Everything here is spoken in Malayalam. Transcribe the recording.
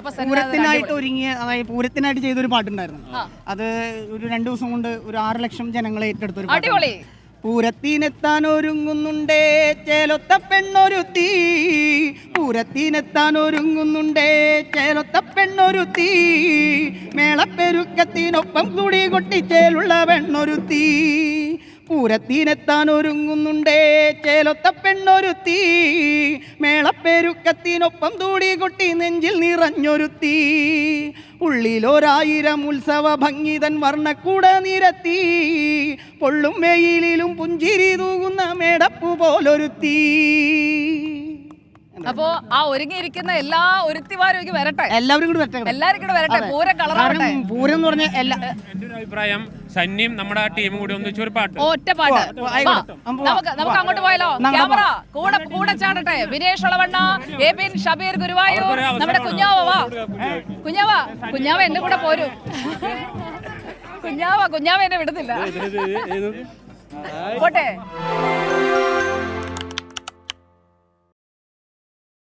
പൂരത്തിനായിട്ട് ഒരുങ്ങിയ, അതായത് പൂരത്തിനായിട്ട് ചെയ്തൊരു പാട്ടുണ്ടായിരുന്നു. അത് ഒരു 2 ദിവസം കൊണ്ട് ഒരു 6 ലക്ഷം ജനങ്ങളെ ഏറ്റെടുത്തൊരു പാട്ട്. പൂരത്തിനെത്താൻ ഒരുങ്ങുന്നുണ്ടേ ചേലൊത്ത പെണ്ണൊരുത്തി, പൂരത്തിനെത്താൻ ഒരുങ്ങുന്നുണ്ടേ ചേലൊത്ത പെണ്ണൊരുത്തി, മേളപ്പെരുക്കത്തിനൊപ്പം കൂടി കൊട്ടിച്ചേലുള്ള പെണ്ണൊരുത്തി. പൂരത്തിനെത്താൻ ഒരുങ്ങുന്നുണ്ടേ ചേലൊത്ത പെണ്ണൊരുത്തി, മേളപ്പെരുക്കത്തിനൊപ്പം തൂടി കൊട്ടി നെഞ്ചിൽ നിറഞ്ഞൊരുത്തി. ഉള്ളിലൊരായിരം ഉത്സവ ഭംഗിതൻ വർണ്ണക്കൂട നിരത്തി, പൊള്ളും വെയിലിലും പുഞ്ചിരി തൂകുന്ന മേടപ്പു പോലൊരുത്തി. അപ്പോ ആ ഒരുങ്ങിയിരിക്കുന്ന എല്ലാ ഒരുത്തിമാരും വരട്ടെ, എല്ലാവരും കൂടി വരട്ടെ, എല്ലാരും കൂടെ വരട്ടെ. പൂരം കളറാവട്ടെ. പൂരം എന്ന് പറഞ്ഞാൽ എന്റെ ഒരു അഭിപ്രായം സന്നിയും നമ്മുടെ ടീമും കൂടി ഒന്നിച്ചൊരു പാട്ട്, ഒറ്റ പാട്ട്. നമുക്ക് അങ്ങോട്ട് പോയാലോ? ക്യാമറ കൂടെ കൂടെ ചാടട്ടെ. വിനേഷ് ഒളവണ്ണ, എബിൻ, ഷബീർ, ഗുരുവായൂർ, നമ്മുടെ കുഞ്ഞാവ വാ. കുഞ്ഞാവ എന്റെ കൂടെ പോരും. കുഞ്ഞാവ എന്നെ വിടുന്നില്ല. പോട്ടെ.